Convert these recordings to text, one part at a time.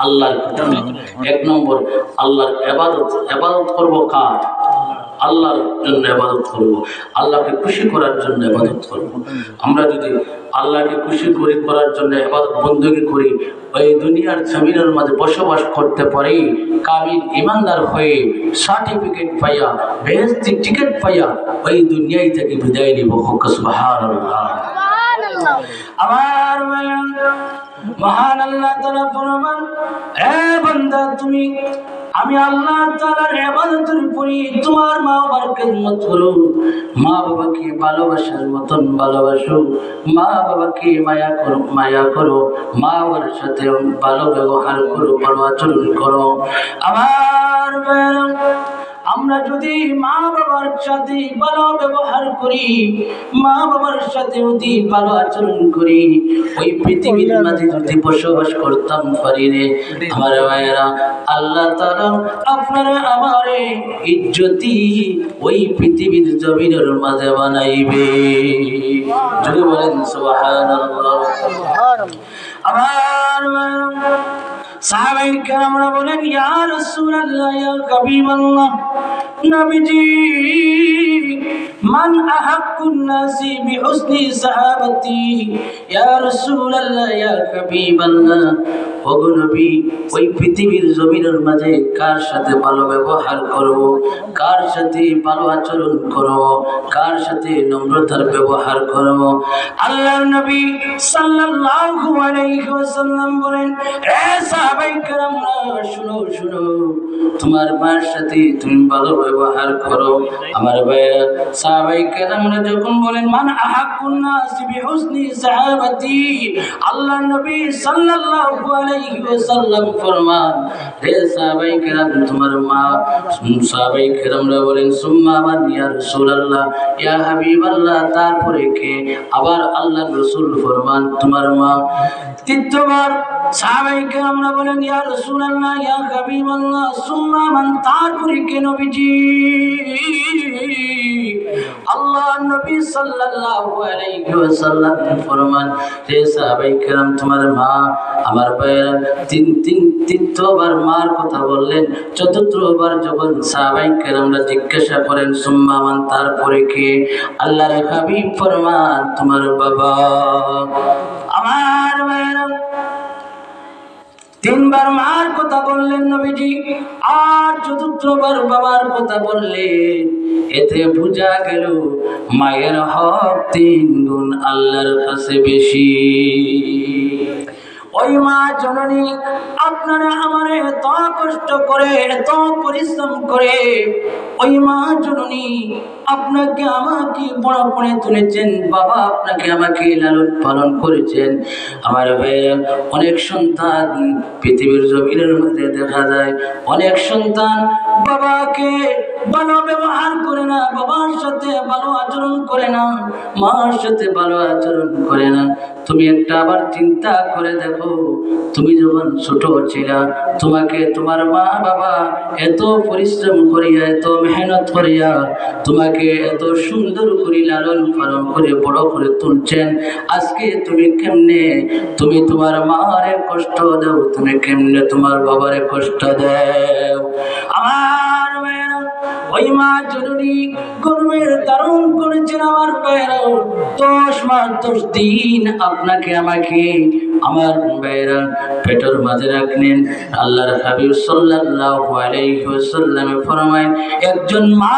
আল্লাহর জন্য। এক নম্বর আল্লাহর ইবাদত করব কার? আল্লাহর জন্য ইবাদত করব, আল্লাহকে খুশি করার জন্য ইবাদত করব। আমরা যদি আল্লাহকে খুশি করার জন্য ইবাদত বندگی করি, এই দুনিয়ার জমিনের মাঝে বসবাস করতে পারি, কামিল ইমানদার হয়ে সার্টিফিকেট পাইয়া বেহেশতি টিকিট পাইয়া ওই দুনিয়ায় থেকে বিদায় নিব। সুবহানাল্লাহ। আমার মহান আল্লাহ তাআলা ফরমান, হে বান্দা তুমি আমি আল্লাহ তাআলার ইবাদতের পরে তোমার মা বাবার খিদমত করো, মা বাবাকে ভালোবাসার মতন ভালোবাসো, মা বাবাকে মায়া করো, মা বাবার সাথে ভালো ব্যবহার করো, ভালো আচরণ করো। আমার আমরা যদি মা বাবার সাথে ভালো ব্যবহার করি, মা বাবার সাথে যদি ভালো আচরণ করি, ওই পৃথিবীর মাঝে যদি বসবাস করতাম পারি রে আমার ভাইয়েরা, আল্লাহ তাআলা আপনারা আমারে ইজ্জতি ওই পৃথিবীর জমিনের মাঝে বানাইবে। যদি বলেন সুবহানাল্লাহ। আমার সাহাবায়ে কেরামরা বলেন, ইয়া রাসূলুল্লাহ, ইয়া হাবিবাল্লাহ, নবীজি মান আহাক্কুন নাসি বিহুসনি সাহাবাতি, ইয়া রাসূলুল্লাহ, ইয়া হাবিবাল্লাহ, ওগো নবী ওই পৃথিবীর জমিনের মাঝে কার সাথে ভালো ব্যবহার করব, কার সাথে ভালো আচরণ করব, কার সাথে নম্রতার ব্যবহার করব? আল্লাহর নবী সাল্লাল্লাহু আলাইহি ওয়াসাল্লাম বলেন, হে সাহাবায়ে কেরামরা শুনো শুনো, তোমার মার সাথে তুমি ভালো ব্যবহার করো। আমার ভাইরা সাহাবায়ে কেরামরা যখন বলেন মান আহাক্কুন নাসি বিহুসনি সাহাবাতি, আল্লাহর নবী সাল্লাল্লাহু আলাইহি ওয়াসাল্লাম ফরমান, হে সাহাবায়ে কেরাম তোমার মা। সাহাবায়ে কেরামরা বলেন সুম্মা মান ইয়া রাসূলুল্লাহ, ইয়া হাবিবাল্লাহ, তারপরে কে? আবার আল্লাহর রাসূল ফরমান তোমার মা। তৃতীয়বার সাহাবায়ে কেরামরা বলেন ইয়া রাসূলুল্লাহ, ইয়া হাবিবাল্লাহ, সুম্মা মান, তারপরে কে নবীজি? আল্লাহর নবী সাল্লাল্লাহু আলাইহি ওয়াসাল্লাম ফরমান, হে সাহাবায়ে কেরাম তোমার মা। আমার ভাইয়েরা তৃতীয়বার মার কথা বললেন। চতুর্থবার যখন সাহাবায়ে কেরামরা জিজ্ঞাসা করেন সুম্মা মান, তারপরে কে? আল্লাহর হাবিব ফরমান তোমার বাবা। আমার ভাইয়েরা তিনবার মার কথা বললেন নবীজি, আর চতুর্থবার বাবার কথা বললেন। এতে বোঝা গেল মায়ের হক 3 গুণ আল্লাহর কাছে বেশি। ওই মা জননী আপনারা আমারে এত কষ্ট করে এত পরিশ্রম করে, ওই মা জননী আপনাকে আমাকে বড় করে তুলেছেন, বাবা আপনাকে আমাকে লালন পালন করেছেন। আমার ভাইয়েরা অনেক সন্তান পৃথিবীর জমিনের মধ্যে দেখা যায়, অনেক সন্তান বাবাকে ভালো ব্যবহার করে না, বাবার সাথে ভালো আচরণ করে না, মার সাথে ভালো আচরণ করে না। তুমি একটা আবার চিন্তা করে দেখো, তুমি যখন ছোট ছিলা তোমাকে তোমার মা বাবা এত পরিশ্রম করিয়া এত মেহনত করিয়া তোমাকে এত সুন্দর করে লালন পালন করে বড় করে তুলছেন। আজকে তুমি কেমনে তুমি তোমার মারে কষ্ট দাও, তুমি কেমনে তোমার বাবারে কষ্ট দাও? আমার মেয়েরা ওই মা জননী গর্ভের ধারণ করেছেন আমার ভাইয়েরা 10 মাস 10 দিন আপনাকে আমাকে আমার ভাইয়েরা পেটের মাঝে রাখলেন। আল্লাহর হাবিব সাল্লাল্লাহু আলাইহি ওয়াসাল্লাম ফরমায়, একজন মা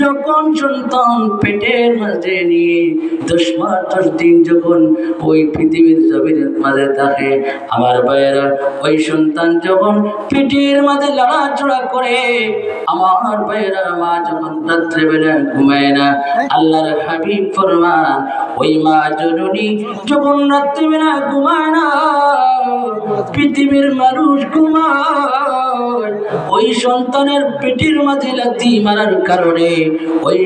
যখন সন্তান পেটের মাঝে নিয়ে 10 মাস 10 দিন যখন ওই পৃথিবীর জমিনের মাঝে থাকে, আমার ভাইয়েরা ওই সন্তান যখন পেটের মাঝে লড়াচড়া করে, আমার ভাইয়েরা মা যখন রাত্রেবেলা ঘুমায় না, আল্লাহর হাবিব ফরমান ওই মা জননী যখন রাত্রেবেলা ঘুমায় না, পৃথিবীর মানুষ ঘুমায়, ওই সন্তানের পেটের মাঝে লাথি মারার কারণে ওই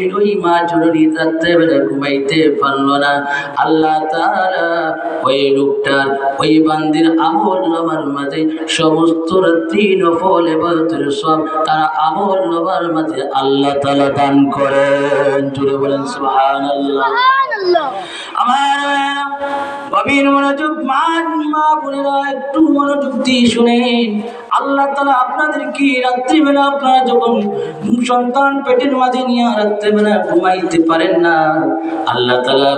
মা জননী রাত্রেবেলা ঘুমাইতে পারল না। আল্লাহ তাআলা ওই লোকটার ওই বান্দির আমল নামার মাঝে সমস্ত রাত্রি নফল ইবাদতের সব তারা আমল নামার মাঝে আল্লাহ তাআলা দান করেন। জুড়ে বলেন সুবহানাল্লাহ। আমার গভীর মনোযোগ মা বোনেরা একটু মনোযোগ দিয়ে শুনেন। আল্লাহ তাআলা আপনাদেরকে রাত্রিবেলা আপনারা যখন সন্তান পেটের মাঝে নিয়ে রাত্রিবেলা ঘুমাইতে পারেন না, আল্লাহ তাআলা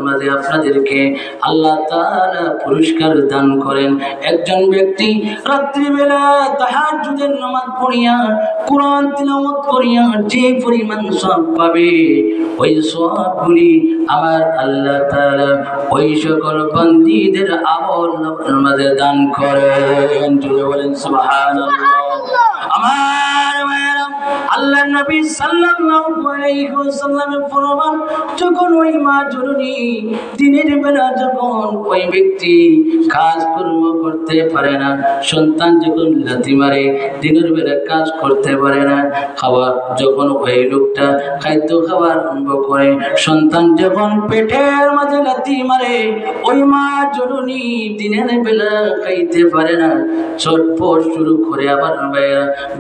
মাঝে আপনাদেরকে আল্লাহ তাআলা পুরস্কার দান করেন। একজন ব্যক্তি রাত্রিবেলা তাহাজ্জুদের নামাজ পড়িয়া কোরআন তিলাওয়াত করিয়া যে পরিমাণ সওয়াব পাবে, ওই সওয়াবগুলি আমার আল্লাহ তাআলা ওই সকল বান্দীদের আমল নামার মাঝে দান করেন। জোরে বলেন সুবহানাল্লাহ। আমার আল্লাহ নবী সাল্লাল্লাহু আলাইহি ওয়াসাল্লামের ফরমান, যখন ওই মা জননী দিনের বেলা যখন ওই ব্যক্তি কাজকর্ম করতে পারে না, সন্তান যখন লাথি মারে দিনের বেলা কাজ করতে পারে না, খাবার যখন ওই লোকটা খাদ্য খাবার আরম্ভ করে, সন্তান যখন পেটের মাঝে লাথি মারে, ওই মা জননী দিনের বেলা খাইতে পারে না, ছটফট শুরু করে আবার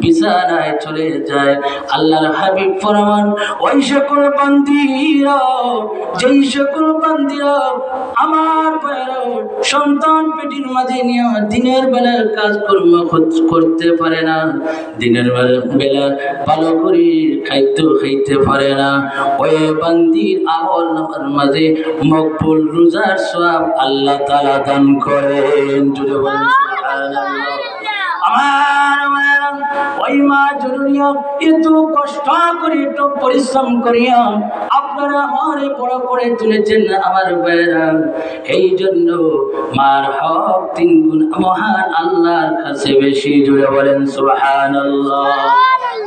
বিছানায় চলে যায়। আল্লাহর হাবিব ফরমান, ওই সকল বান্দীরা যেই সকল বান্দীরা আমার সন্তান পেটের মাঝে নিয়ে দিনের বেলা কাজকর্ম করতে পারে না, দিনের বেলা ভালো করে খাদ্য খাইতে পারে না, ওই বান্দির আমল নামার মাঝে মকবুল রোজার সওয়াব আল্লাহ তাআলা দান করেন। জুড়ে বলেন সুবহানাল্লাহ। আমার ওই মা জননীয়া এত কষ্ট করে এত পরিশ্রম করিয়া আপনারা আমারে বড় করে তুলেছেন আমার ভাইরা, এই জন্য মার হক 3 গুণ মহান আল্লাহর কাছে বেশি। জুড়ে বলেন সুবহানাল্লাহ।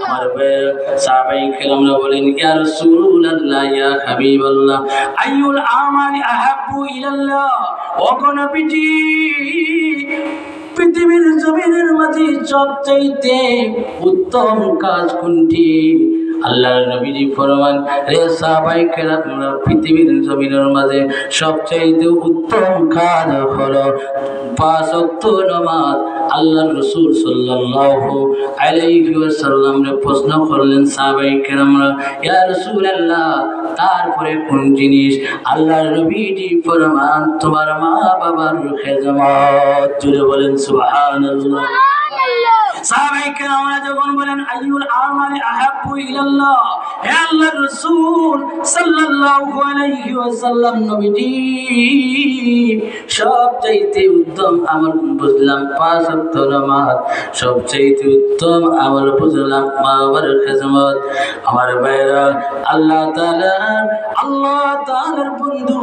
আমার ভাইরা সাহাবায়ে কেরামরা বলেন, ইয়া রাসূলুল্লাহ ইয়া হাবিবাল্লাহ আইয়ুল আমালি আহাব্বু ইলাল্লাহ। ও নবীজি, পৃথিবীর জমিনের মাঝে সবচাইতে উত্তম কাজ কোনটি? আল্লাহর নবীজি ফরমান, রে সাহাবায়ে কেরামরা, পৃথিবীর জমিনের মাঝে সবচাইতে উত্তম কাজ হলো 5 ওয়াক্ত নামাজ। আল্লাহর রাসূল সাল্লাল্লাহু আলাইহি ওয়াসাল্লাম প্রশ্ন করলেন সাহাবায়ে কেরামরা, ইয়া রাসূলুল্লাহ তারপরে কোন জিনিস? আল্লাহর নবীজি ফরমান, তোমার মা বাবার খেদমত। জুড়ে বলেন সুবহানাল্লাহ। সাহাবায়ে কেরামরা যখন বলেন আইয়ুল আমালি আহাব্বু ইলাল্লাহ, হে আল্লাহর রাসূল সাল্লাল্লাহু আলাইহি ওয়াসাল্লাম নবীজি, সবচাইতে উত্তম আমল বুঝলাম 5 ওয়াক্ত নামাজ, সবচাইতে উত্তম আমল বুঝলাম মা বাবার খেদমত। আমার ভাইরা, আল্লাহ তাআলার বন্ধু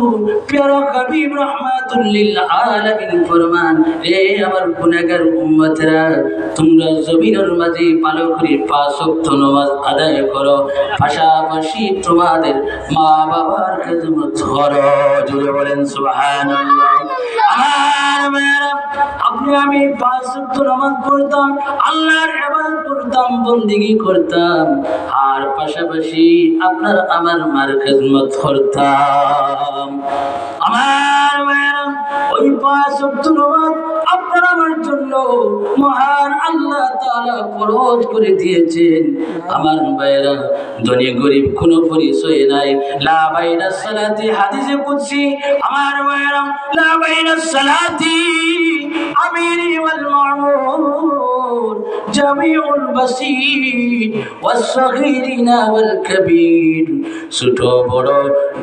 প্রিয় হাবিব রাহমাতুল লিল আলামিন ফরমান, হে আমার গুনাহগার উম্মতরা, তোমরা জমিনের মাঝে ভালো করে 5 ওয়াক্ত নামাজ আদায় করো, পাশাপাশি তোমাদের মা বাবার খেদমত করো। জুড়ে বলেন সুবহানাল্লাহ। আমার ভাইরা, আপনি আমি 5 ওয়াক্ত নামাজ পড়তাম, আল্লাহর ইবাদত করতাম, বন্দেগী করতাম, আর পাশাপাশি আপনার আমার মার খেদমত করতাম। আমার ভাইরা, ওই 5 ওয়াক্ত নামাজ আপনার আমার জন্য মহান আল্লাহ তাআলা ফরজ করে দিয়েছেন। আমার ভাইরা, ধনী গরিব কোনো পরিচয় নাই। লা বাইনাস সালাতি, হাদিসে কুদসি। আমার ভাইরা, লা বাইনাস সালাতি আমিরি ওয়াল মামুর জামিউল বাসীর ওয়াস সাগীরিনা ওয়াল কাবীর। ছোট বড়,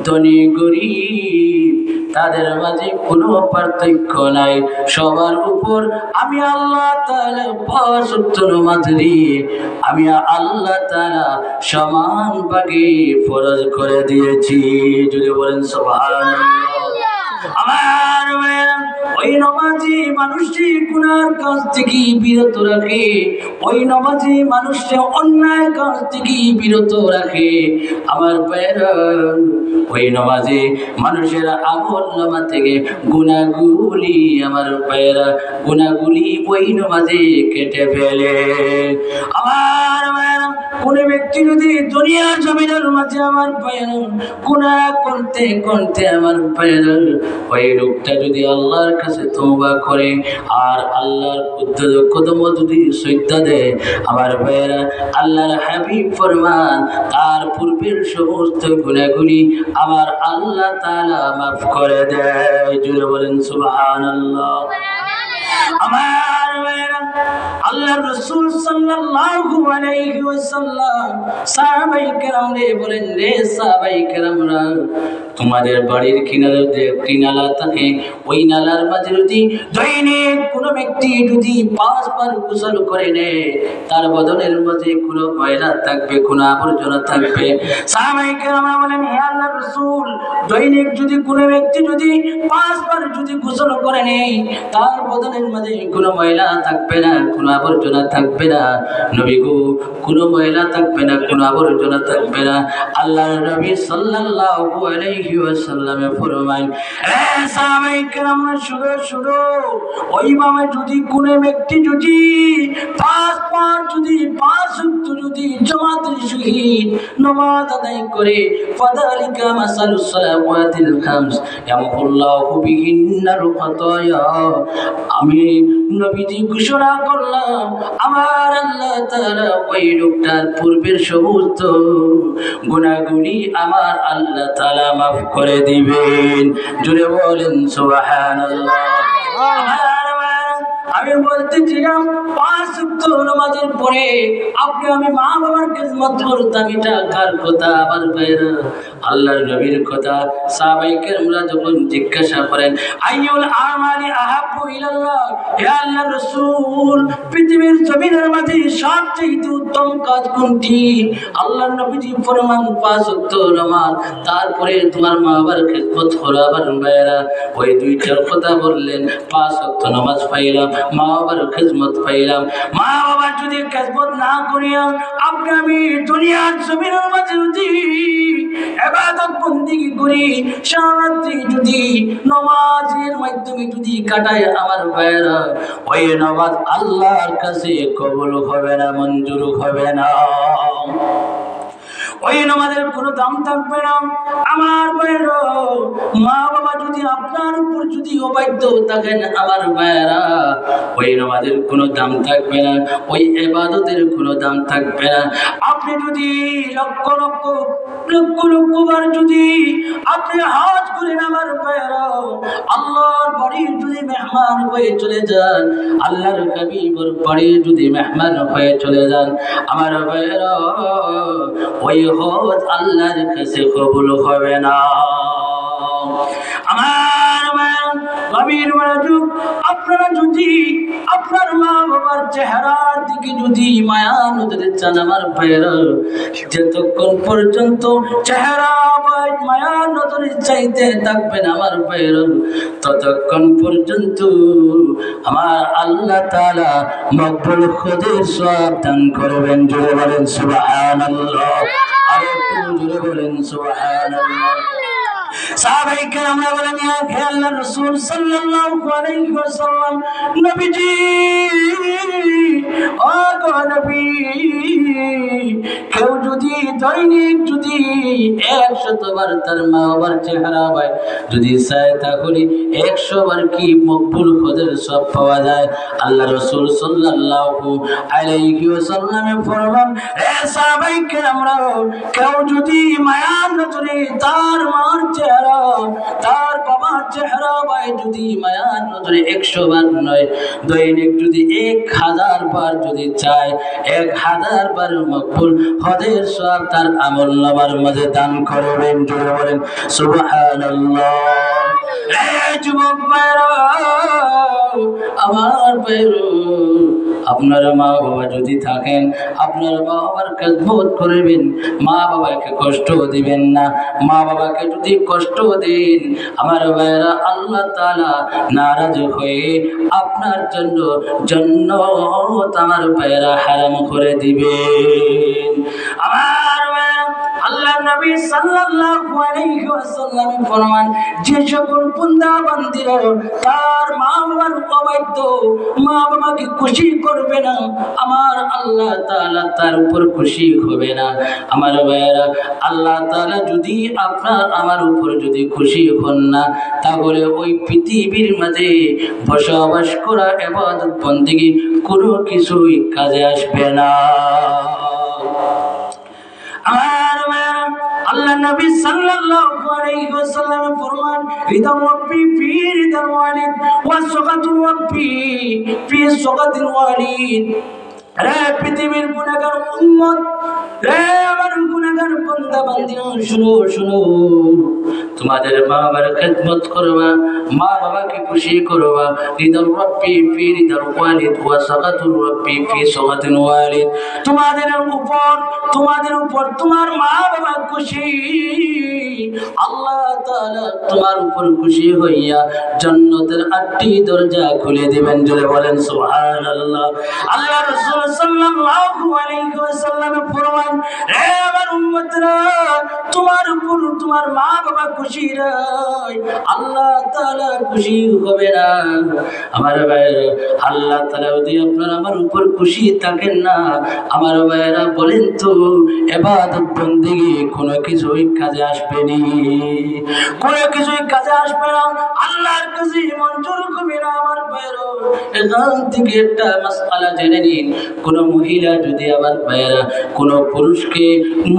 ধনী গরিব, তাদের মাঝে কোনো পার্থক্য নাই। সবার উপর আমি আল্লাহ তাআলা 5 ওয়াক্ত নামাজ দিয়ে আমি আল্লাহ তাআলা সমান ভাগে ফরজ করে দিয়েছি। যদি বলেন সুবহানাল্লাহ। আমার ওই নামাজি মানুষকে গুনার কাজ থেকে বিরত রাখে, ওই নামাজি মানুষকে অন্যায় কাজ থেকে বিরত রাখে। আমার ভাইরা, ওই নামাজি মানুষের আমলনামা থেকে গুনাহগুলি, আমার ভাইরা, গুনাহগুলি ওই নামাজি কেটে ফেলে। আমার ভাইরা, কোন ব্যক্তি যদি দুনিয়ার জমিনের মাঝে আমার ভাইরা গুনাহ করতে করতে আমার ভাইরা ওই লোকটা যদি আল্লাহর কাছে তওবা করে আর আল্লাহর কদম যদি সিজদা দেয়, আমার ভাইরা আল্লাহর হাবিব ফরমান তার পূর্বের সমস্ত গুনাহগুলি আমার আল্লাহ তাআলা মাফ করে দেয়। জোরে বলেন সুবহানাল্লাহ। আমার ভাইরা, আল্লাহর রাসূল সাল্লাল্লাহু আলাইহি ওয়াসাল্লাম সাহাবায়ে কেরামরে বলেন, রে সাহাবায়ে কেরামরা, তোমাদের বাড়ির কিনারে যে একটি নালা থাকে, ওই নালার মাঝে যদি দৈনিক কোনো ব্যক্তি যদি 5 বার গোসল করে নেয়, তার বদনের মাঝে কোনো ময়লা থাকবে, কোনো আবর্জনা থাকবে। সাহাবায়ে কেরামরা বলেন, হে আল্লাহর রাসূল, দৈনিক যদি কোনো ব্যক্তি যদি 5 বার যদি গোসল করে নেয়, তার বদনের মাঝে কোনো ময়লা থাকবে না, কোনো আবর্জনা থাকবে না। নবী গো, কোনো ময়লা থাকবে না, কোনো আবর্জনা থাকবে না। আল্লাহর নবী সাল্লাল্লাহু আলাইহি ওয়াসাল্লাম ফরমায়, হে সাহাবায়ে কেরামরা, শুনো, ওইভাবে যদি কোনো ব্যক্তি যদি 5 বার যদি 5 ওয়াক্ত যদি জামাতের সহিত নামাজ আদায় করে, ফাযালিকা মাসালুস সালাওয়াতিল খামস ইয়ামহুল্লাহু বিহিন্নাল খাতায়া, আমি নবীজি ঘোষণা করলাম আমার আল্লাহ তাআলা ওই লোকটার পূর্বের সমস্ত গুনাহগুলি আমার আল্লাহ তাআলা মাফ করে দিবেন। জোরে বলেন সুবহানাল্লাহ। আমি বলতেছিলাম 5 ওয়াক্ত নামাজের পরে আপনি আমি মা বাবার খিদমত করতাম, এটা কার কথা? আমার ভাইরা, আল্লাহর নবীর কথা। সাহাবায়ে কেরামরা যখন জিজ্ঞাসা করেন, আইয়ুল আমালি আহাব্বু ইলাল্লাহ, হে আল্লাহর রাসূল, পৃথিবীর জমিনের মাঝে সবচেয়ে উত্তম কাজ কোনটি? আল্লাহর নবীজি ফরমান 5 ওয়াক্ত নামাজ, তারপরে তোমার মা বাবার খিদমত করা। আমার ভাইরা, ওই দুইটার কথা বললেন, 5 ওয়াক্ত নামাজ পাইলাম, মা বাবার খিদমত পাইলাম। মা বাবার যদি খিদমত না করিয়া আপনি আমি দুনিয়ার জমিনের মাঝে যদি ইবাদত বন্দেগী করি, সারারাত্রি যদি নামাজের মাধ্যমে যদি কাটায়, আমার ভাইরা, ওই নামাজ আল্লাহর কাছে কবুল হবে না, মঞ্জুর হবে না। ওই নামাজের কোনো দাম থাকবে না। আমার ভাইরা, মা বাবা যদি আপনার উপর যদি অবাধ্য থাকেন, আমার ভাইরা, ওই নামাজের কোনো দাম থাকবে না, ওই ইবাদতের কোনো দাম থাকবে না। আপনি যদি লক্ষ লক্ষ বার যদি আপনি হজ করেন, আমার ভাইরা, আল্লাহর বাড়ির যদি মেহমান হয়ে চলে যান, আল্লাহর হাবিবের বাড়ির যদি মেহমান হয়ে চলে যান, আমার ভাইরা, ওই হজ আল্লাহর কাছে কবুল হবে না। আমার গভীর মনোযোগ, আপনারা যদি আপনার মা বাবার চেহারার দিকে যদি মায়া নজরে চান, আমার ভাইরা, যতক্ষণ পর্যন্ত চেহারা মায়া নজরে চাইতে থাকবেন, আমার ভাইরা, ততক্ষণ পর্যন্ত আমার আল্লাহ তাআলা মকবুল হজের সওয়াব দান করবেন। জোরে বলেন সুবহানাল্লাহ। আর একটু জোরে বলেন সুবহানাল্লাহ। সাহাবায়ে কেরামরা বলেন, হে আল্লাহর রাসূল সাল্লাল্লাহু আলাইহি ওয়াসাল্লাম, নবীজি, ও গো নবী, কেউ যদি দৈনিক যদি 100 বার তার মা বাবার চেহারা পায় যদি চায়, তাহলে 100 বার কি মকবুল হজের সওয়াব পাওয়া যায়? আল্লাহর রাসূল সাল্লাল্লাহু আলাইহি ওয়াসাল্লাম ফরমান, হে সাহাবায়ে কেরামরা, কেউ যদি মায়ার নজরে তার মার চেহারা, তার বাবার চেহারা পায় যদি মায়ার নজরে 100 বার নয়, দৈনিক যদি 1000 বার যদি চায়, 1000 বার মকবুল হজের সওয়াব তার আমলনামার মাঝে দান করবেন। জোরে বলেন সুবহানাল্লাহ। এই যুবক ভাইরা, আমার ভাইরা, আপনার মা বাবা যদি থাকেন আপনার মা বাবার খেদমত করবেন, মা বাবাকে কষ্ট দিবেন না। মা বাবাকে যদি কষ্ট দেন আমার ভাইরা আল্লাহ তাআলা নারাজ হয়ে আপনার জন্য জান্নাত আমার ভাইরা হারাম করে দিবেন। আমার ভাইরা আল্লাহ নবী সাল্লাল্লাহু আলাইহি ওয়াসাল্লাম ফরমান, যে সকল বান্দা বান্দীরা তার মা বাবার অবাধ্য, মা বাবাকে খুশি করবে না, আমার আল্লাহ তাআলা তার উপর খুশি হবে না। আমার ভাইরা আল্লাহ তাআলা যদি আপনার আমার উপর যদি খুশি হন না, তাহলে ওই পৃথিবীর মাঝে বসবাস করা ইবাদত বন্দেগী কোনো কিছুই কাজে আসবে না। আল্লাহ নবী সাল্লাল্লাহু আলাইহি ওয়াসাল্লাম ফরমান, রিদাল রাব্বি ফি রিদাল ওয়ালিদ ওয়া সাগাতুল রাব্বি ফি সাগাতিল ওয়ালিদ। রে পৃথিবীর গুনাহগার উম্মত, রে আমার গুনাহগার বান্দা বান্দীরা, শুনো শুনো, তোমাদের মা বাবার খেদমত করবা, মা বাবাকে খুশি করবা। রিদাল রাব্বি ফি রিদাল ওয়ালিদ ওয়া সাগাতুল রাব্বি ফি সাগাতিল ওয়ালিদ। তোমাদের উপর তোমার মা বাবা খুশি, আল্লাহ তাআলা তোমার উপর খুশি হইয়া জান্নাতের 8টি দরজা খুলে দিবেন। জোরে বলেন সুবহানাল্লাহ। আল্লাহ রাসূল সাল্লাল্লাহু আলাইহি ওয়াসাল্লাম ফরমান, হে আমার উম্মতরা, তোমার উপর তোমার মা বাবা খুশি নয়, আল্লাহ তাআলা খুশি হবে না। আমার ভাইরা আল্লাহ তাআলা যদি আপনার আমার উপর খুশি থাকেন না, আমার ভাইরা বলেন তো ইবাদত বন্দেগী কোনো কিছুই কাজে আসবে না, কোনো কিছুই কাজে আসবে না, আল্লাহর কাছে মঞ্জুর হবে না। আমার ভাইরা এখান থেকে একটা মাসআলা জেনে নিন, কোন মহিলা যদি আমার ভাইরা কোন পুরুষকে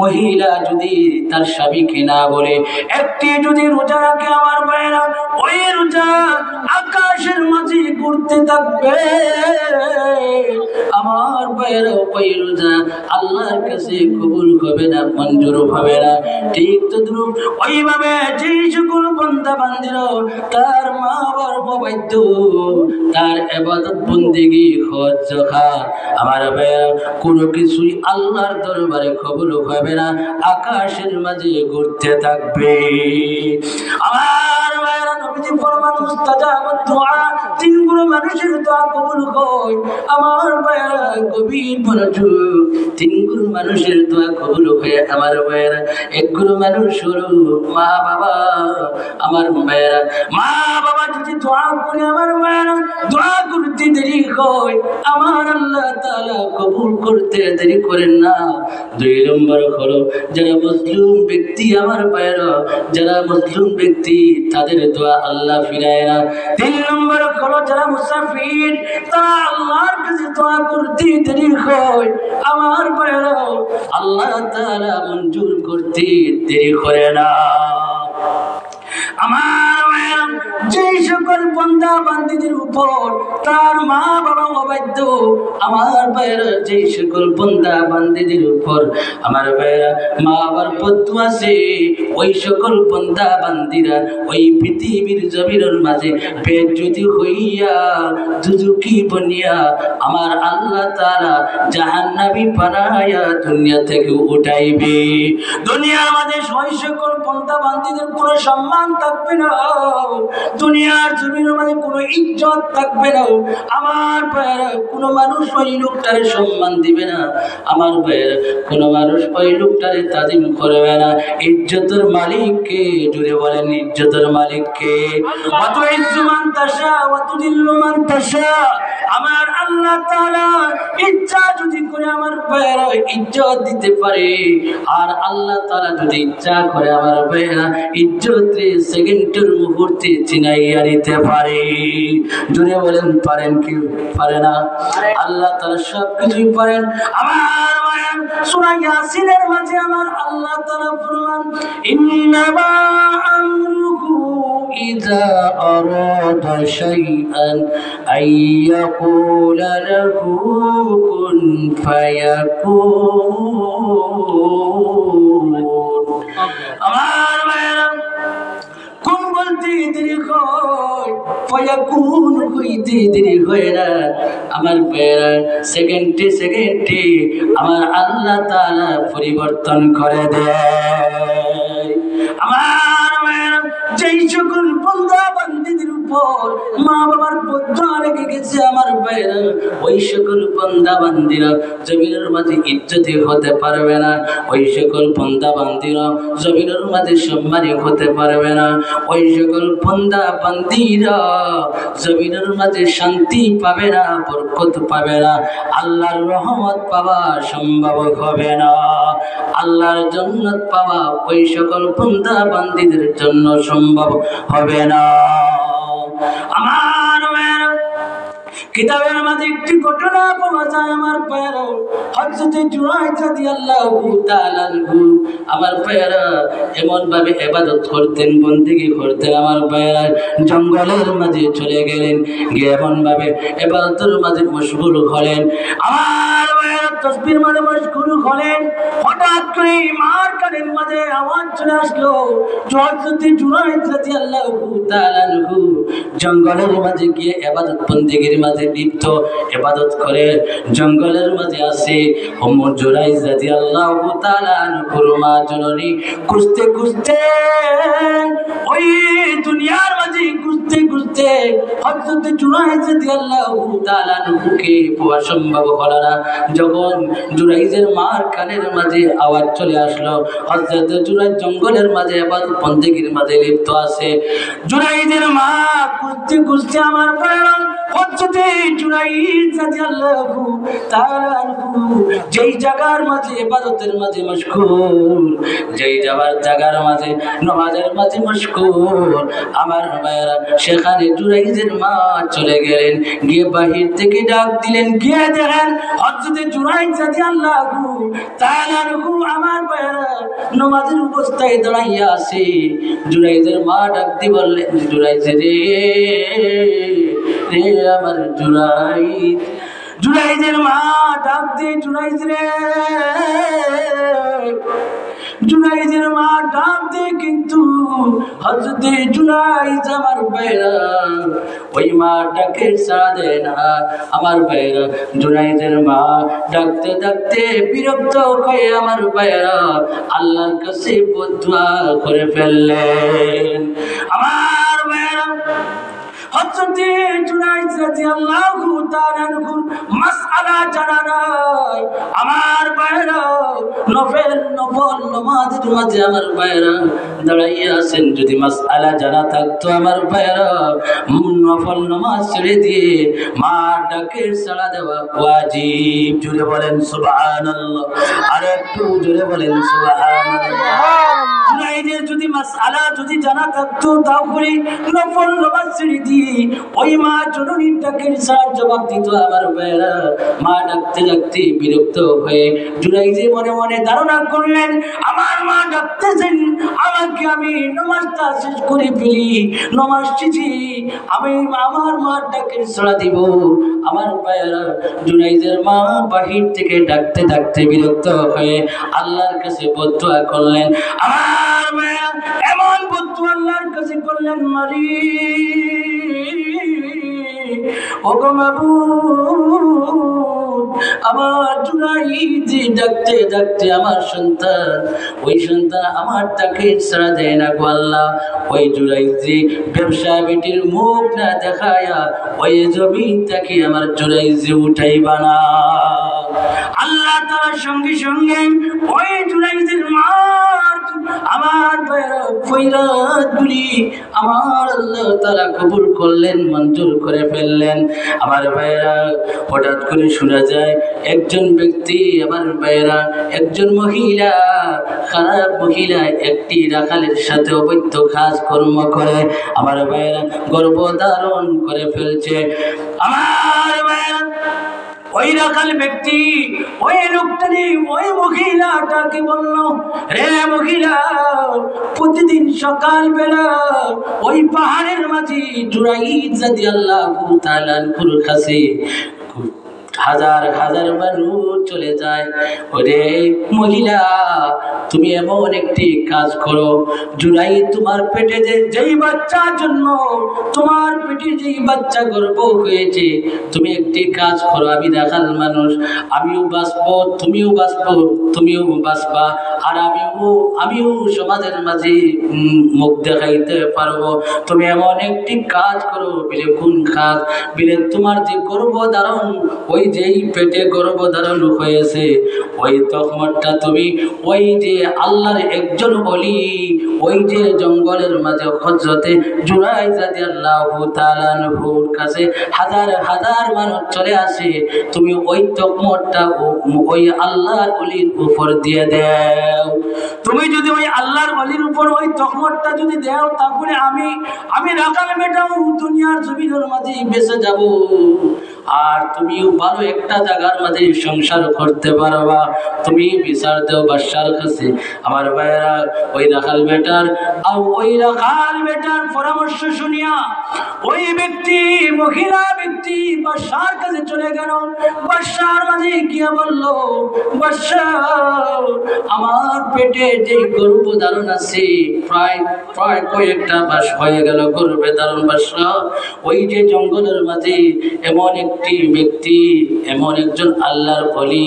মহিলা যদি তার স্বামীকে না বলে একটি যদি রোজা রাখে আমার ভাইরা, ওই রোজা আকাশের মাঝে ঘুরতে থাকবে। আমার ভাইরা ওই রোজা আল্লাহর কাছে কবুল হবে না, মঞ্জুর হবে না। ঠিক তদ্রুপ ওইভাবে যে সকল বান্দা বান্দীরা তার মা বাবার অবাধ্য, তার ইবাদত বন্দেগী হজ যাকাত আমার ভাইরা কোনো কিছুই আল্লাহর দরবারে কবুল হবে না, আকাশের মাঝে ঘুরতে থাকবে। আমার ভাইরা নবীজি ফরমান, মুস্তাজাবুদ দুআ, তিনগুলো মানুষের দোয়া কবুল হয়। আমার ভাইরা গভীর মনোযোগ, তিনগুলো মানুষের দোয়া কবুল হয়। আমার ভাইরা একগুলো মানুষ হলো মা বাবা। আমার ভাইরা মা বাবা যদি দোয়া করে আমার ভাইরা দোয়া করতে দেরি হয়, আমার আল্লাহ তাআলা কবুল করতে দেরি করেন না। 2 নম্বর হলো যারা মুসলিম ব্যক্তি আমার ভাইরা, যারা মুসলিম ব্যক্তি তাদের দোয়া আল্লাহ ফিরায় না। 3 নম্বর হলো যারা মুসাফির, তারা আল্লাহর কাছে দোয়া করতে দেরি হয়, আমার ভাইরা আল্লাহ তাআলা মঞ্জুর করতে দেরি করে না। আমার ভাইরা যে সকল বান্দা বান্দীদের উপর তার মা বাবা অবাধ্য, আমার ভাইরা যে সকল বান্দা বান্দীদের উপর আমার ভাইরা মা বাবার বদ্ধ আছে, ওই সকল বান্দা বান্দীরা ওই পৃথিবীর জমিনের মাঝে বেজ্জতি হইয়া দুজকি বনিয়া আমার আল্লাহ তাআলা জাহান্নামী বানায়া দুনিয়া থেকে উঠাইবে। দুনিয়ার মাঝে ওই সকল বান্দা বান্দীদের কোনো সম্মান থাকবে না, দুনিয়ার জমিনের মাঝে কোনো ইজ্জত থাকবে না। আমার ভাইরা কোনো মানুষ ওই লোকটারে সম্মান দিবে না, আমার ভাইরা কোনো মানুষ ওই লোকটারে তাজিম করবে না। ইজ্জতের মালিককে, জুড়ে বলেন ইজ্জতের মালিককে। ওয়া তুইজ্জু মান তাশা ওয়া তুযিল্লু মান তাশা। আমার আল্লাহ তাআলা ইচ্ছা যদি করে আমার ভাইরা ইজ্জত দিতে পারে, আর আল্লাহ তাআলা যদি ইচ্ছা করে আমার ভাইরা ইজ্জতে সেকেন্ডের মুহূর্তে চিনাইয়া দিতে পারে। জুড়ে বলেন পারেন কি পারে না? আল্লাহ তাআলা সব কিছুই পারেন। আমার ভাইরা সূরা ইয়াসিনের মাঝে আমার আল্লাহ তাআলা ফরমান, ইন্নামা আমরুহু ইযা আরাদা শাইআন আইয়াকুলা লাহু কুন ফায়াকুন। আমার ভাইরা কোন বলতে হইতে দেরি হয়, ফায়াকুন হইতে দেরি হয় না। আমার ভাইয়েরা, সেকেন্ডে সেকেন্ডে আমার আল্লাহ তাআলা পরিবর্তন করে দেয়। আমার ভাইয়েরা, যেই সকল বান্দা বান্দীদের উপর মা বাবার বদয়া লেগে গেছে আমার ভাইয়েরা, ওই সকল বান্দা বান্দীরা জমিনের মাঝে ইজ্জতি হতে পারবে না। ওই সকল বান্দা বান্দীরা জমিনের মাঝে সম্মানী হতে পারবে না। ওই সকল বান্দা বান্দীরা জমিনের মাঝে শান্তি পাবে না, বরকত পাবে না, আল্লাহর রহমত পাওয়া সম্ভব হবে না। আল্লাহর জান্নাত পাওয়া ওই সকল বান্দা বান্দীদের জন্য সম্ভব হবে না। আমার ভাইয়েরা, কিতাবের মাঝে একটি ঘটনা পাওয়া যায় আমার ভাইয়েরা, হযরত জুরাইজ রাদিয়াল্লাহু তাআলা আনহু আমার ভাইয়েরা এমন ভাবে ইবাদত করতেন, বন্দেগী করতেন আমার ভাইয়েরা, জঙ্গলের মাঝে চলে গেলেন, গিয়ে এমন ভাবে ইবাদতের মাঝে মশগুল হলেন। আমার ভাইয়েরা তাসবিহের মাঝে মশগুল হলেন, হঠাৎ করে মার কানের মাঝে আওয়াজ চলে আসলো, হযরত জুরাইজ রাদিয়াল্লাহু তাআলা আনহু জঙ্গলের মাঝে গিয়ে ইবাদত বন্দেগীর মাঝে লিপ্ত, ইবাদত করে জঙ্গলের মাঝে আসে। ওমর জুরাইজ রাদিয়াল্লাহু তাআলা আনহুর মা জননী খুঁজতে খুঁজতে ওই দুনিয়ার মাঝে খুঁজতে খুঁজতে হযরত জুরাইজ রাদিয়াল্লাহু তাআলা আনহুকে পাওয়া সম্ভব হলো না। যখন জুরাইজের মার কানের মাঝে আওয়াজ চলে আসলো, হযরত জুরাইজ জঙ্গলের মাঝে ইবাদত বন্দেগীর মাঝে লিপ্ত আছে। জুরাইজের মা খুঁজতে খুঁজতে আমার ভাইরা হযরত জুরাইজ রাদিয়াল্লাহু তাআলা আনহু যেই জায়গার মাঝে ইবাদতের মাঝে মশগুল, যেই জায়গার মাঝে নামাজের মাঝে মশগুল আমার ভাইরা, সেখানে জুরাইজের মা চলে গেলেন, গিয়ে বাহির থেকে ডাক দিলেন, গিয়ে দেখেন হযরত জুরাইজ রাদিয়াল্লাহু তাআলা আনহু আমার ভাইরা নামাজের অবস্থায় দাঁড়াইয়া আছে। জুরাইজের মা ডাক দিয়ে বললেন, জুরাইজ রে রে আমার জুরাইজ। জুরাইজের মা ডাক দিয়ে, জুরাইজ রে। জুরাইজের মা ডাক দিয়ে, কিন্তু হযরত জুরাইজ আমার ভাইরা ওই মা ডাকে সাড়া দেয় না। আমার ভাইরা জুরাইজের মা ডাকতে ডাকতে বিরক্ত হয়ে আমার ভাইরা আল্লাহর কাছে বদদুয়া করে ফেললেন। আমার ভাইরা হযরত জুরাইজ রাদিয়াল্লাহু তাআলা আনহুর মাসআলা জানা নাই। আমার ভাইরা নফল নামাজের মাঝে আমার ভাইরা দাঁড়াইয়া আছেন, যদি মাসআলা জানা থাকতো আমার ভাইরা নফল নামাজ ছেড়ে দিয়ে মা ডাকের সাড়া দেওয়া ওয়াজিব। জোরে বলেন সুবহানাল্লাহ, আর একটু জোরে বলেন সুবহানাল্লাহ। জুরাইজের যদি মাসআলা যদি জানা থাকতো তাহলে নফল নামাজ ছেড়ে দিয়ে ওই মা জননীর ডাকের সাড়ার জবাব দিত। আমার ভাইরা মা ডাকতে ডাকতে বিরক্ত হয়ে জুরাইজে মনে মনে ধারণা করলেন, আমার মা ডাকতেছেন আমাকে, আমি নামাজটা শেষ করে ফেলি, নামাজ শেষে আমি আমার মার ডাকের সাড়া দিব। আমার ভাইরা জুরাইজের মা বাহির থেকে ডাকতে ডাকতে বিরক্ত হয়ে আল্লাহর কাছে বদদুয়া করলেন। আমার ভাইরা এমন বদদুয়া আল্লাহর কাছে করলেন, ওগো মাবুদ, আমার জুরাইজ ডাকতে ডাকতে আমার সন্তান, ওই সন্তান আমার তাকে সাড়া দেয় না গো আল্লাহ। ওই জুরাইজ ব্যবসা বেটির মুখ না দেখায়া ওই জমিন তাকে আমার জুরাইজ উঠাইবা না। আল্লাহ তাআলার সঙ্গে সঙ্গে ওই জুরাইজের মা আমার ফয়রাতগুলি আমার আল্লাহ তাআলা কবুল করলেন, মঞ্জুর করে ফেললেন। আমার ভাইরা হঠাৎ করে শোনা যায় একজন ব্যক্তি, আমার ভাইরা একজন মহিলা, খারাপ মহিলা একটি রাখালের সাথে অবৈধ কাজকর্ম করে আমার ভাইরা গর্ভধারণ করে ফেলছে। আমার ভাইরা ওই রাখাল ব্যক্তি ওই লোকটাকে ওই মহিলাটাকে বলল, রে মহিলা, প্রতিদিন সকালবেলা ওই পাহাড়ের মাঝে জুরাইজ রাদিয়াল্লাহু তাআলা আনহুর কাছে হাজার হাজার মানুষ চলে যায়। ওরে মহিলা, তুমি এমন একটি কাজ করো, জুলাই তোমার পেটে যেই বাচ্চা জন্ম, তোমার পেটে যেই বাচ্চা গর্ভ হয়েছে, তুমি একটি কাজ করো, আমি রাখাল মানুষ, আমিও বাঁচবো, তুমিও বাঁচবো, তুমিও বাঁচবা, আর আমিও সমাজের মাঝে মুখ দেখাইতে পারবো। তুমি এমন একটি কাজ করো। বলে কোন কাজ? বলে তোমার যে গর্ভধারণ, ওই যেই পেটে গর্ভধারণ হয়েছে, ওই তখমতটা তুমি ওই যে আল্লাহর একজন ওলি, ওই যে জঙ্গলের মাঝে হযরতে জুরাইজ রাদিয়াল্লাহু তাআলা আনহুর কাছে হাজার হাজার মানুষ চলে আসে, তুমি ওই তকমতটা ওই আল্লাহর ওলির উপর দিয়ে দাও। তুমি যদি ওই আল্লাহর ওলির উপর ওই তকমতটা যদি দাও, তাহলে আমি রাখাল বেটাও দুনিয়ার জমিনের মাঝে বেঁচে যাব, আর তুমিও ভালো একটা জায়গার মাঝে সংসার করতে পারবা। তুমি বিচার দেও বাদশার কাছে। আমার ভাইয়েরা, ওই রাখাল বেটার পরামর্শ শুনিয়া ওই ব্যক্তি, মহিলা ব্যক্তি বাদশার কাছে চলে গেল। বাদশার মাঝে গিয়ে বলল, বাদশা, আমার পেটে যে গর্ভধারণ আছে, প্রায় কয়েকটা মাস হয়ে গেল গর্ভধারণ। বাদশা, ওই যে জঙ্গলের মাঝে এমন একটি ব্যক্তি, এমন একজন আল্লাহর ওলি,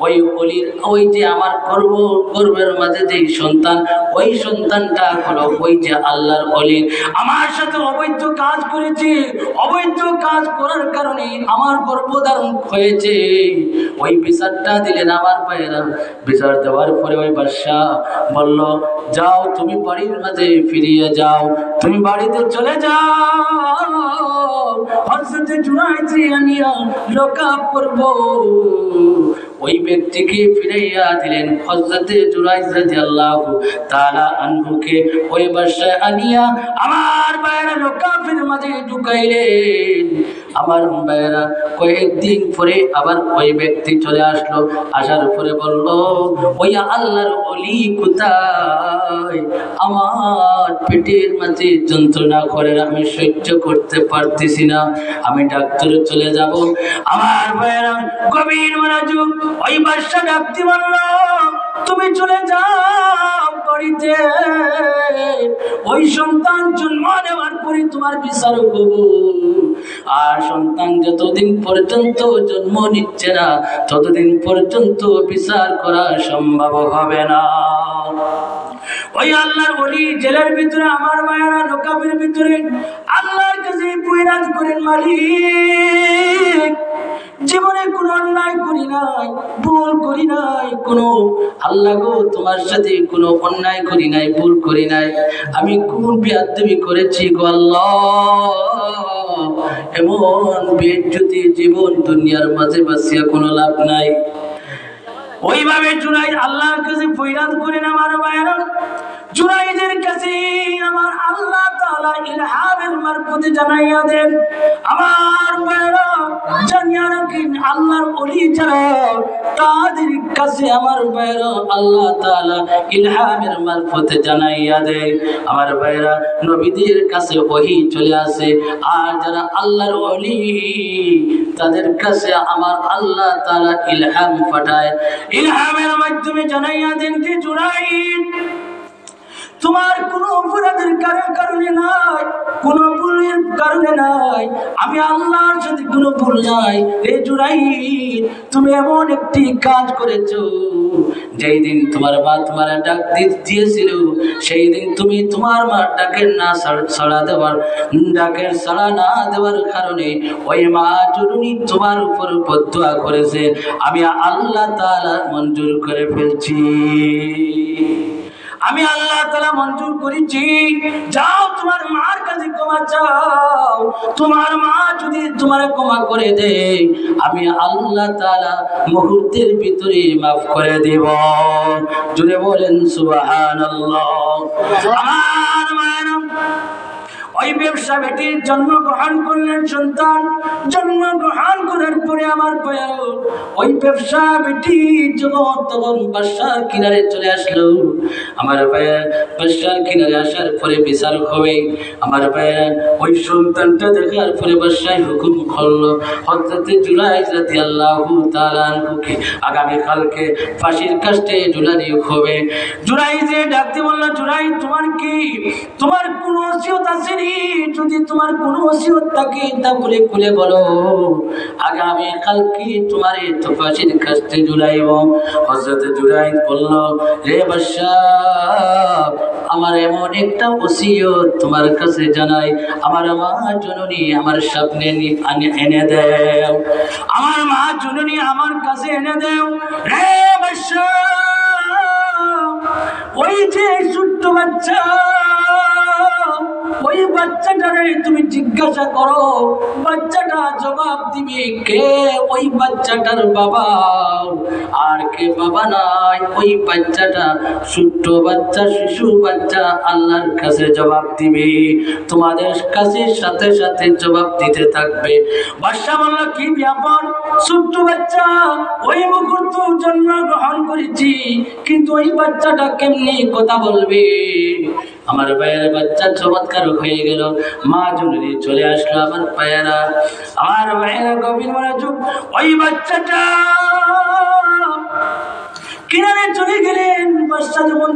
ওই ওলির ওই যে আমার গর্ভের মাঝে যে সন্তান, ওই সন্তানটা হলো ওই যে আল্লাহর ওলি, আমার সাথে অবৈধ কাজ করেছে, অবৈধ কাজ করার কারণে আমার গর্ভধারণ হয়েছে। ওই বিচারটা দিলেন আমার ভাইয়েরা। বিচার দেওয়ার পরে ওই বাদশা বলল, যাও তুমি বাড়ির মাঝে ফিরিয়ে যাও, তুমি বাড়িতে চলে যাও, হযরতে জুরাইজ আনিয়া লোকাপ করব। ওই ব্যক্তিকে ফিরাইয়া দিলেন। হযরতে জুরাইজ রাদিয়াল্লাহু তাআলা আনহুকে ওই বাদশা আনিয়া আমার ভাইয়েরা লোকাপের মাঝে ঢুকাইলেন। আমার ভাইয়েরা, কয়েকদিন পরে আবার ওই ব্যক্তি চলে আসলো। আসার পরে বলল, ওই আল্লাহর ওলি কোথায়? আমার পেটের মাঝে যন্ত্রণা করে, আমি সহ্য করতে পারতেছি না, আমি ডাক্তারে চলে যাব। আমার ভাইয়েরা, গভীর মনোযোগ। ওই বাদশা ডাকতে বলল, তুমি চলে যাও বাড়িতে, ওই সন্তান জন্ম নেওয়ার পরে তোমার বিচার করব। আর সন্তান যতদিন পর্যন্ত জন্ম নিচ্ছে না, ততদিন পর্যন্ত বিচার করা সম্ভব হবে না। ওই আল্লাহর ওলি জেলের ভিতরে, আমার মায়েরা লোকাপের ভিতরে আল্লাহর কাছে বৈরাত করেন, মালিক, জীবনে কোনো অন্যায় করি নাই, ভুল করি নাই, কোনো আল্লাহ গো তোমার সাথে কোনো অন্যায় করি নাই, ভুল করি নাই, আমি কোন বেয়াদবি করেছি গো আল্লাহ, এমন বেইজ্জতি জীবন দুনিয়ার মাঝে বাঁচিয়া কোনো লাভ নাই। ওইভাবে জুরাইজ আল্লাহর কাছে ফরিয়াদ করেন। আমার ভাইয়েরা, জুরাইজের কাছে আমার আল্লাহ তাআলা ইলহামের মারফতে জানাইয়া দেন। আমার ভাইয়েরা, জানিয়া রাখেন, আল্লাহর ওলি যারা, তাদের কাছে আমার ভাইয়েরা আল্লাহ তাআলা ইলহামের মারফতে জানাইয়া দেয়। আমার ভাইয়েরা, নবীদের কাছে ওহী চলে আসে, আর যারা আল্লাহর ওলি তাদের কাছে আমার আল্লাহ তাআলা ইলহাম পাঠায়। ইলহামের মাধ্যমে জানাইয়া দেন যে জুরাইজ, তোমার কোনো অপরাধের কারণে নাই, কোনো ভুলের কারণে নাই, আমি আল্লাহর সাথে কোনো ভুল নাই। এই জুরাইজ, তুমি এমন একটি কাজ করেছো, যেই দিন তোমার মা তোমার ডাক দিয়েছিল, সেই দিন তুমি তোমার মা ডাকের সাড়া না দেওয়ার কারণে ওই মা জননী তোমার উপর বদদুয়া করেছে, আমি আল্লাহ তাআলা মঞ্জুর করে ফেলছি, আমি আল্লাহ তাআলা মঞ্জুর করেছি। যাও তোমার মার কাছে ক্ষমা চাও, তোমার মা যদি তোমার ক্ষমা করে দেয়, আমি আল্লাহ তাআলা মুহূর্তের ভিতরে মাফ করে দেব। জোরে বলেন সুবহানাল্লাহ। আমার মায়েরা, ওই ব্যবসা বেটির জন্মগ্রহণ করলেন সন্তান। জন্মগ্রহণ করার পরে আমার ভাইয়েরা ওই ব্যবসা বেটি তখন বাদশার কিনারে চলে আসলো। আমার ভাইয়েরা বাদশার কিনারে আসার পরে বিচার হবে। আমার ভাইয়েরা ওই সন্তানটা দেখার পরে বাদশাহ হুকুম করলো হযরত জুরাইজ রাদিয়াল্লাহু তাআলা আনহুকে আগামীকালকে ফাঁসির কাস্টে ঝুলানি হবে। জুরাইজে ডাকতে বলল, জুরাইজ তোমার কোনো ওসিয়ত আছে নি? যদি তোমার কোনো ওসিয়ত থাকে তাহলে খুলে বলো, আগামীকালকে তোমারে তো ফাঁসির কাস্টে ঝুলাইব। হযরত জুরাইজ বলল, রে বাদশাহ, আমার এমন একটা ওসিয়ত তোমার কাছে জানাই, আমার মা জননী আমার সামনে এনে দাও, আমার মা জননী আমার কাছে এনে দাও। রে বাদশাহ, ওই যে ছোট্ট বাচ্চা, ওই বাচ্চাটারে তুমি জিজ্ঞাসা করো, বাচ্চাটা জবাব দিবে কে ওই বাচ্চাটার বাবা, আর কে বাবা নাই। ওই বাচ্চাটা ছোট্ট বাচ্চা, শিশু বাচ্চা আল্লাহর কাছে জবাব দিবে, তোমাদের কাছে সাথে সাথে জবাব দিতে থাকবে। বাদশা বলল, কি ব্যাপার? ছোট্ট বাচ্চা, ওই মুহূর্ত জন্মগ্রহণ করেছি, কিন্তু ওই বাচ্চাটা কেমনি কথা বলবে? আমার ভাইয়ের বাচ্চা চমৎকার হয়ে গেল, মা জননী চলে আসলো। আমার ভাইয়েরা গভীর মনোযোগ, ওই বাচ্চাটা কিনারে চলে গেলেন। বাদশা যখন